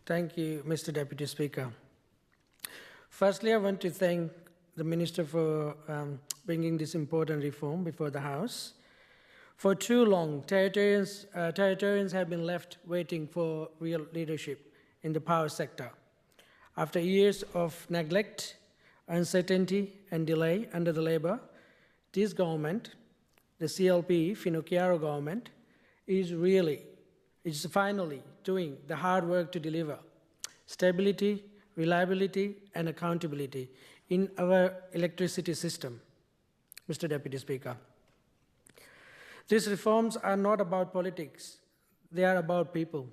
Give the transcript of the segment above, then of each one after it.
Thank you, Mr. Deputy Speaker. Firstly, I want to thank the Minister for bringing this important reform before the House. For too long, Territorians have been left waiting for real leadership in the power sector. After years of neglect, uncertainty and delay under the Labour, this government, the CLP, Finocchiaro government, is finally doing the hard work to deliver stability, reliability and accountability in our electricity system, Mr. Deputy Speaker. These reforms are not about politics, they are about people.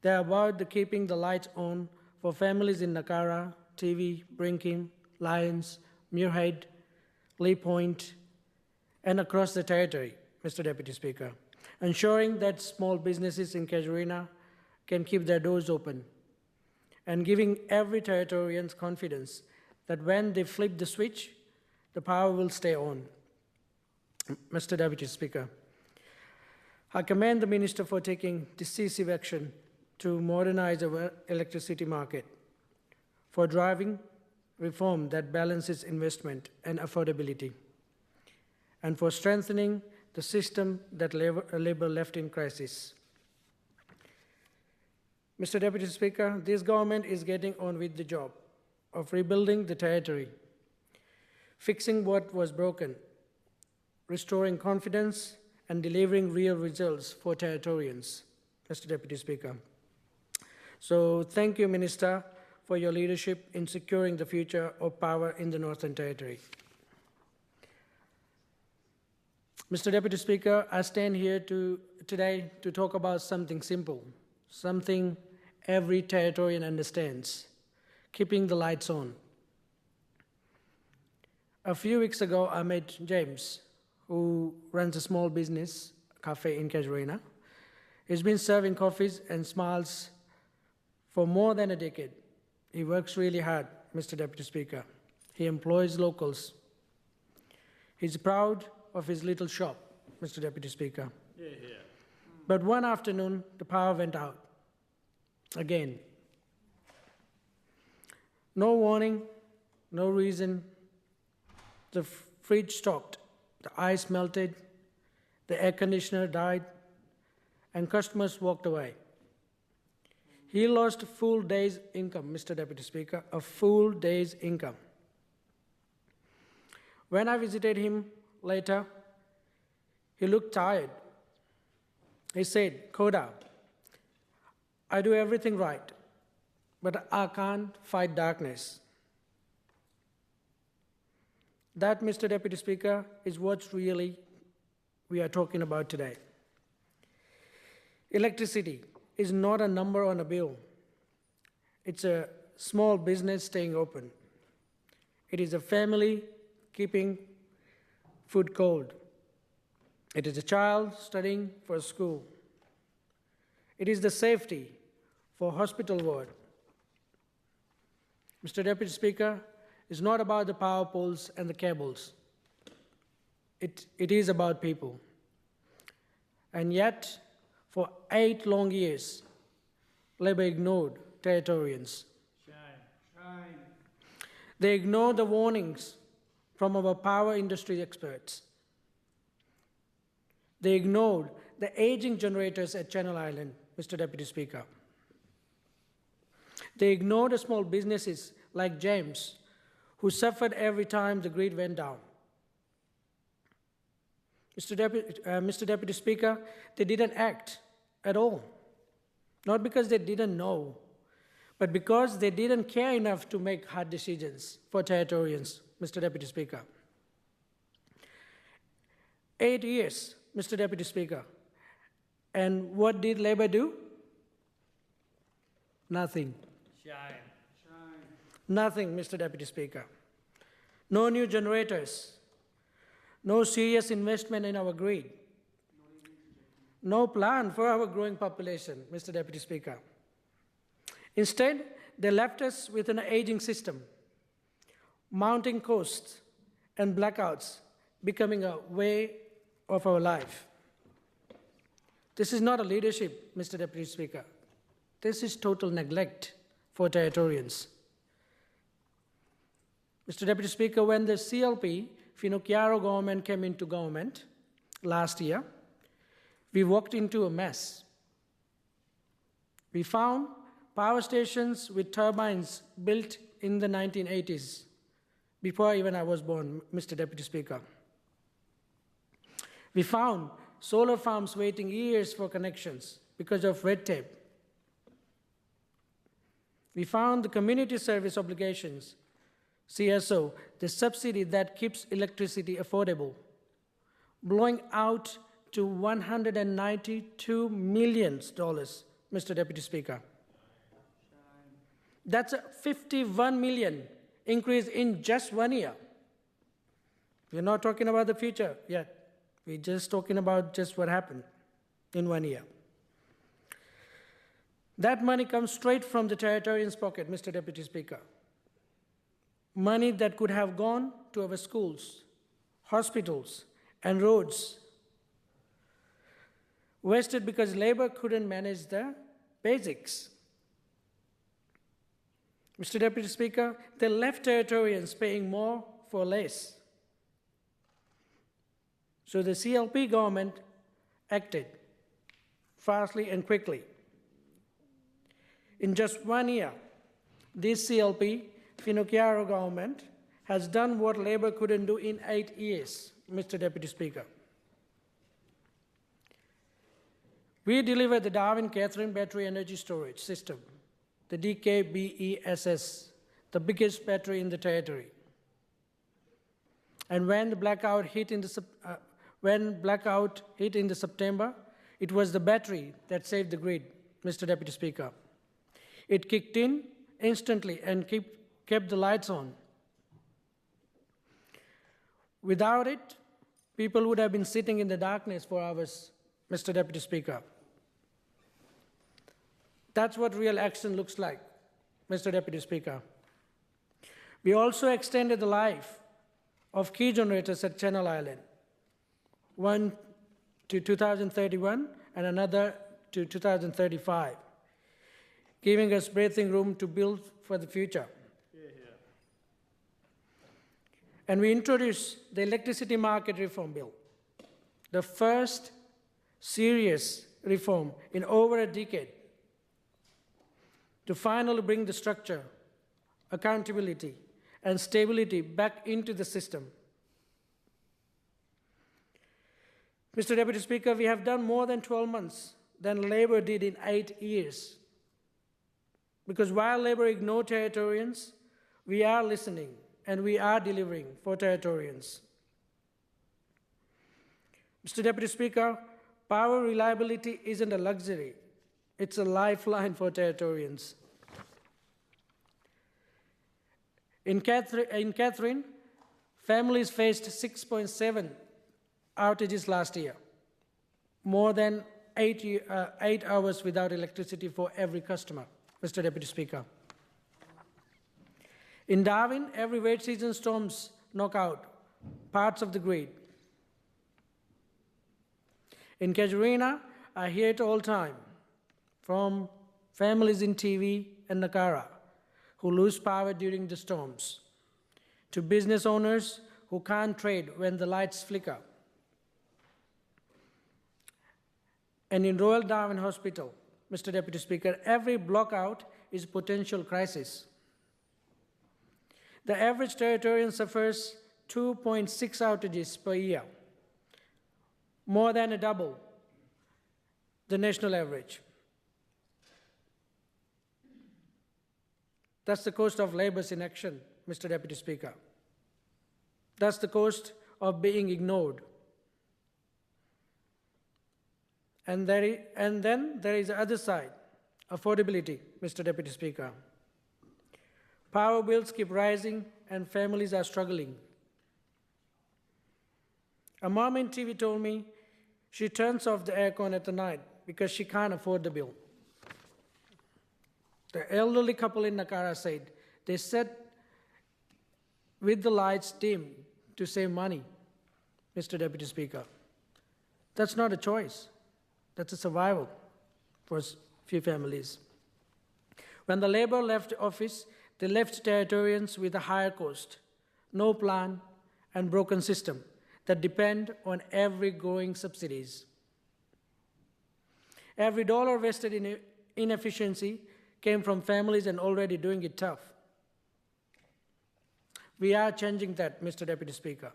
They are about keeping the lights on for families in Nakara, TV, Brinkin, Lyons, Muirhead, Lee Point, and across the territory, Mr. Deputy Speaker, ensuring that small businesses in Casuarina can keep their doors open, and giving every Territorian confidence that when they flip the switch, the power will stay on. Mr. Deputy Speaker, I commend the Minister for taking decisive action to modernize our electricity market, for driving reform that balances investment and affordability, and for strengthening the system that Labour left in crisis. Mr. Deputy Speaker, this government is getting on with the job of rebuilding the territory, fixing what was broken, restoring confidence, and delivering real results for Territorians, Mr. Deputy Speaker. So thank you, Minister, for your leadership in securing the future of power in the Northern Territory. Mr. Deputy Speaker, I stand here today to talk about something simple, something every Territorian understands: keeping the lights on. A few weeks ago, I met James, who runs a small business cafe in Casuarina. He's been serving coffees and smiles for more than a decade. He works really hard, Mr. Deputy Speaker. He employs locals. He's proud of his little shop, Mr. Deputy Speaker. Yeah, yeah. But one afternoon, the power went out. Again. No warning, no reason. The fridge stopped, the ice melted, the air conditioner died, and customers walked away. He lost a full day's income, Mr. Deputy Speaker, a full day's income. When I visited him later, he looked tired. He said, "Khoda, I do everything right, but I can't fight darkness." That, Mr. Deputy Speaker, is what really we are talking about today. Electricity is not a number on a bill. It's a small business staying open. It is a family keeping food cold. It is a child studying for school. It is the safety for hospital ward. Mr. Deputy Speaker, it's not about the power poles and the cables. It is about people. And yet, for 8 long years, Labour ignored Territorians. Shame. They ignored the warnings from our power industry experts. They ignored the aging generators at Channel Island, Mr. Deputy Speaker. They ignored the small businesses like James, who suffered every time the grid went down. Mr. Deputy Speaker, they didn't act at all. Not because they didn't know, but because they didn't care enough to make hard decisions for Territorians, Mr. Deputy Speaker. 8 years, Mr. Deputy Speaker. And what did Labour do? Nothing. Shame. Nothing, Mr. Deputy Speaker. No new generators. No serious investment in our grid. No plan for our growing population, Mr. Deputy Speaker. Instead, they left us with an aging system, mounting costs and blackouts becoming a way of our life. This is not a leadership, Mr. Deputy Speaker. This is total neglect for Territorians. Mr. Deputy Speaker, when the CLP, Finocchiaro government came into government last year, we walked into a mess. We found power stations with turbines built in the 1980s, before even I was born, Mr. Deputy Speaker. We found solar farms waiting years for connections because of red tape. We found the community service obligations, CSO, the subsidy that keeps electricity affordable, blowing out to $192 million, Mr. Deputy Speaker. That's a 51 million increase in just 1 year. We're not talking about the future yet. We're just talking about just what happened in 1 year. That money comes straight from the Territorians' pocket, Mr. Deputy Speaker. Money that could have gone to our schools, hospitals, and roads. Wasted because labor couldn't manage the basics. Mr. Deputy Speaker, they left Territorians paying more for less. So the CLP government acted fastly and quickly. In just 1 year, this CLP, Finocchiaro government, has done what Labour couldn't do in 8 years, Mr. Deputy Speaker. We delivered the Darwin-Catherine Battery Energy Storage System, the DKBESS, the biggest battery in the territory. And when the blackout hit in the September, it was the battery that saved the grid, Mr. Deputy Speaker. It kicked in instantly and kept the lights on. Without it, people would have been sitting in the darkness for hours, Mr. Deputy Speaker. That's what real action looks like, Mr. Deputy Speaker. We also extended the life of key generators at Channel Island, one to 2031 and another to 2035, giving us breathing room to build for the future. And we introduced the Electricity Market Reform Bill, the first serious reform in over a decade, to finally bring the structure, accountability, and stability back into the system. Mr. Deputy Speaker, we have done more than 12 months than Labour did in 8 years. Because while Labour ignored Territorians, we are listening and we are delivering for Territorians. Mr. Deputy Speaker, power reliability isn't a luxury. It's a lifeline for Territorians. In Catherine, families faced 6.7 outages last year, more than 8 hours without electricity for every customer, Mr. Deputy Speaker. In Darwin, every wet season storms knock out parts of the grid. In Casuarina, I hear it all the time from families in TV and Nakara who lose power during the storms, to business owners who can't trade when the lights flicker. And in Royal Darwin Hospital, Mr. Deputy Speaker, every blockout is a potential crisis. The average Territorian suffers 2.6 outages per year, more than double the national average. That's the cost of Labour's inaction, Mr. Deputy Speaker. That's the cost of being ignored. And then there is the other side, affordability, Mr. Deputy Speaker. Power bills keep rising and families are struggling. A mom in TV told me she turns off the aircon at the night because she can't afford the bill. The elderly couple in Nakara said they sat with the lights dim to save money, Mr. Deputy Speaker. That's not a choice. That's a survival for a few families. When the Labour left office, they left Territorians with a higher cost, no plan, and broken system that depend on every growing subsidies. Every dollar vested in inefficiency came from families and already doing it tough. We are changing that, Mr. Deputy Speaker.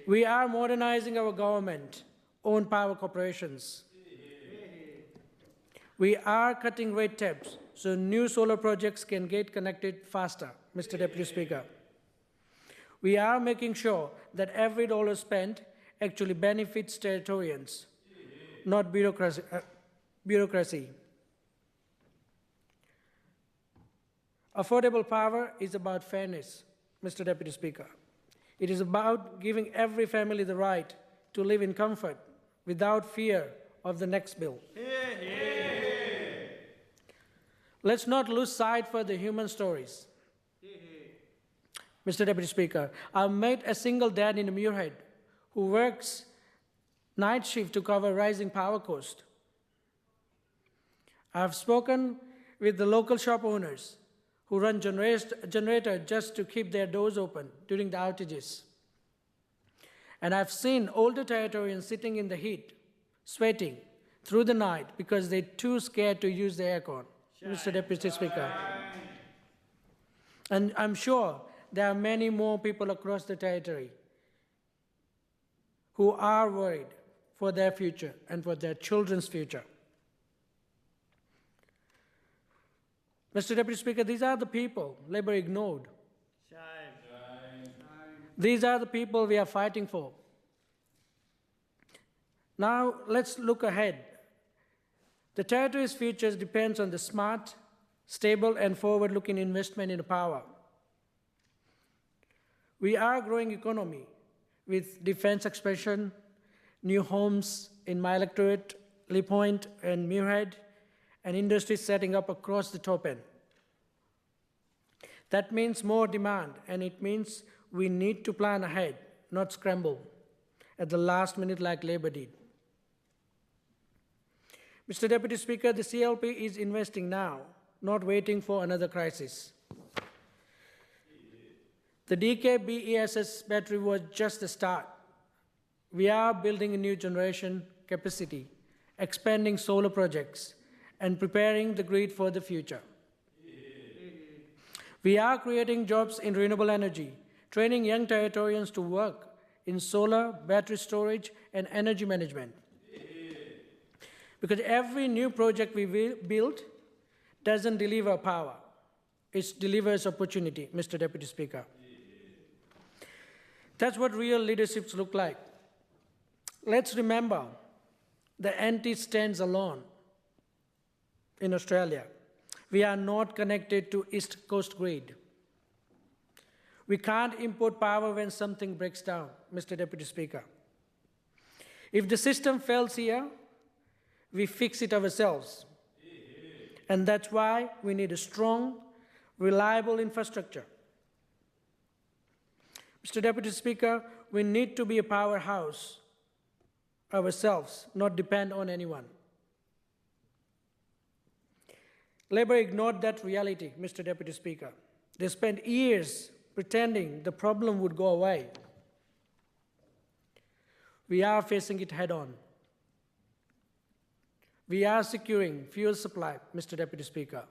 We are modernizing our government-owned power corporations. We are cutting red tapes so new solar projects can get connected faster, Mr. Deputy Speaker. We are making sure that every dollar spent actually benefits Territorians, not bureaucracy. Affordable power is about fairness, Mr. Deputy Speaker. It is about giving every family the right to live in comfort without fear of the next bill. Let's not lose sight for the human stories. Mr. Deputy Speaker, I met a single dad in Muirhead who works night shift to cover rising power cost. I've spoken with the local shop owners who run generator just to keep their doors open during the outages. And I've seen older Territorians sitting in the heat, sweating through the night because they're too scared to use the aircon, Mr. Deputy Speaker. And I'm sure there are many more people across the territory who are worried for their future and for their children's future. Mr. Deputy Speaker, these are the people Labour ignored. These are the people we are fighting for. Now, let's look ahead. The territory's future depends on the smart, stable, and forward-looking investment in power. We are a growing economy with defence expansion, new homes in my electorate, Lee Point and Muirhead, and industries setting up across the top end. That means more demand, and it means we need to plan ahead, not scramble at the last minute like Labour did. Mr. Deputy Speaker, the CLP is investing now, not waiting for another crisis. The DK BESS battery was just the start. We are building a new generation capacity, expanding solar projects, and preparing the grid for the future. We are creating jobs in renewable energy, training young Territorians to work in solar, battery storage, and energy management. Because every new project we build doesn't deliver power, it delivers opportunity, Mr. Deputy Speaker. That's what real leaderships look like. Let's remember, the NT stands alone in Australia. We are not connected to East Coast grid. We can't import power when something breaks down, Mr. Deputy Speaker. If the system fails here, we fix it ourselves. And that's why we need a strong, reliable infrastructure. Mr. Deputy Speaker, we need to be a powerhouse ourselves, not depend on anyone. Labour ignored that reality, Mr. Deputy Speaker. They spent years pretending the problem would go away. We are facing it head on. We are securing fuel supply, Mr. Deputy Speaker.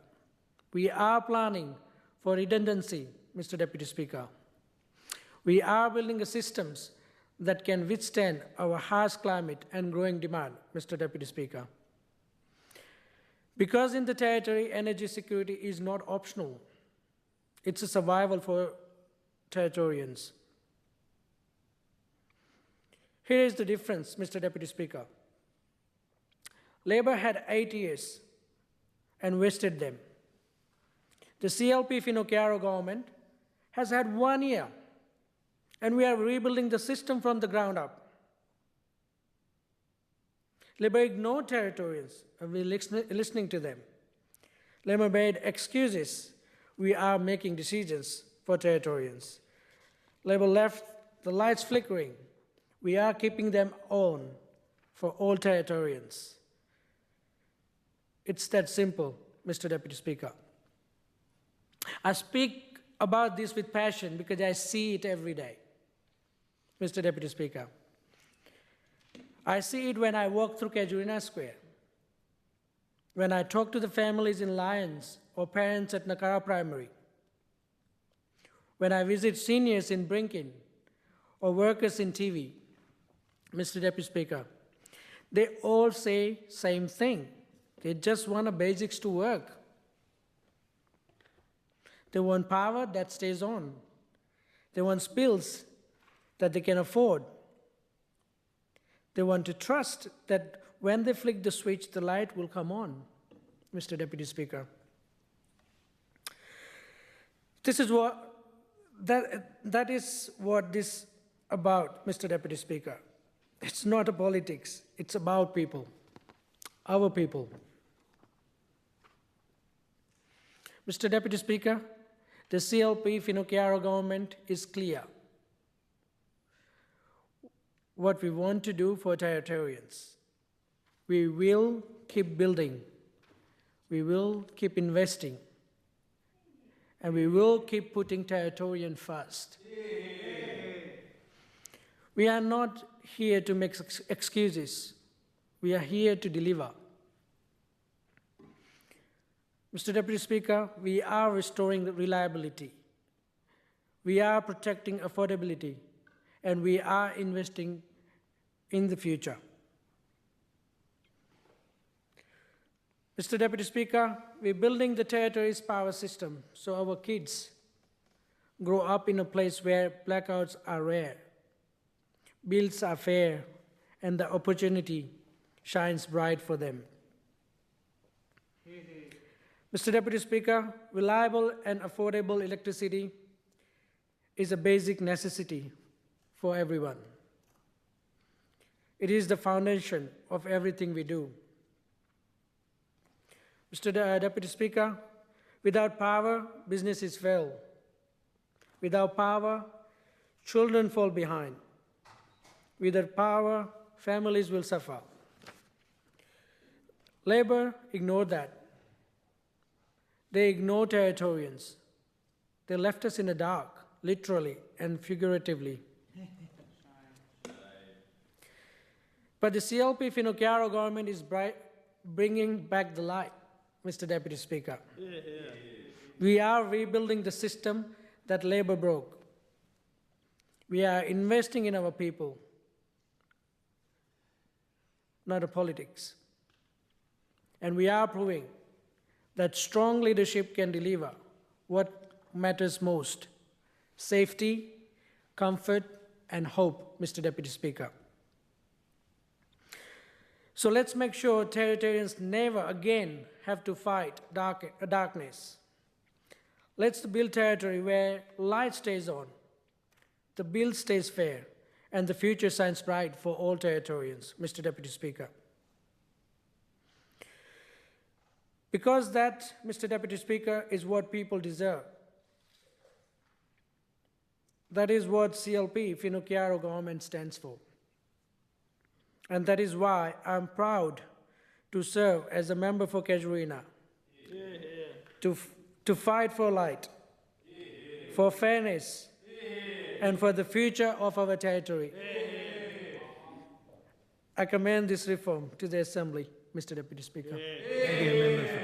We are planning for redundancy, Mr. Deputy Speaker. We are building systems that can withstand our harsh climate and growing demand, Mr. Deputy Speaker. Because in the territory, energy security is not optional. It's a survival for Territorians. Here is the difference, Mr. Deputy Speaker. Labour had 8 years and wasted them. The CLP Finocchiaro government has had 1 year, and we are rebuilding the system from the ground up. Labour ignored Territorians, and we're listening to them. Labour made excuses. We are making decisions for Territorians. Labour left the lights flickering. We are keeping them on for all Territorians. It's that simple, Mr. Deputy Speaker. I speak about this with passion because I see it every day, Mr. Deputy Speaker. I see it when I walk through Casuarina Square, when I talk to the families in Lyons or parents at Nakara Primary, when I visit seniors in Brinkin or workers in TV, Mr. Deputy Speaker. They all say same thing. They just want the basics to work. They want power that stays on. They want bills that they can afford. They want to trust that when they flick the switch, the light will come on, Mr. Deputy Speaker. That is what this is about, Mr. Deputy Speaker. It's not a politics. It's about people, our people. Mr. Deputy Speaker, the CLP Finocchiaro government is clear what we want to do for Territorians. We will keep building, we will keep investing, and we will keep putting Territorian first. We are not here to make excuses. We are here to deliver. Mr. Deputy Speaker, we are restoring the reliability. We are protecting affordability, and we are investing in the future. Mr. Deputy Speaker, we're building the Territory's power system so our kids grow up in a place where blackouts are rare, bills are fair, and the opportunity shines bright for them. Mr. Deputy Speaker, reliable and affordable electricity is a basic necessity for everyone. It is the foundation of everything we do. Mr. Deputy Speaker, without power, businesses fail. Without power, children fall behind. Without power, families will suffer. Labour ignored that. They ignored Territorians. They left us in the dark, literally and figuratively. But the CLP Finocchiaro government is bringing back the light, Mr. Deputy Speaker. We are rebuilding the system that Labour broke. We are investing in our people, not the politics. And we are proving that strong leadership can deliver what matters most: safety, comfort, and hope, Mr. Deputy Speaker. So let's make sure Territorians never again have to fight darkness. Let's build territory where light stays on, the bill stays fair, and the future shines bright for all Territorians, Mr. Deputy Speaker. Because that, Mr. Deputy Speaker, is what people deserve. That is what CLP, Finocchiaro government, stands for. And that is why I'm proud to serve as a member for Casuarina, to fight for light, for fairness, and for the future of our territory. I commend this reform to the Assembly, Mr. Deputy Speaker. Thank you, Member for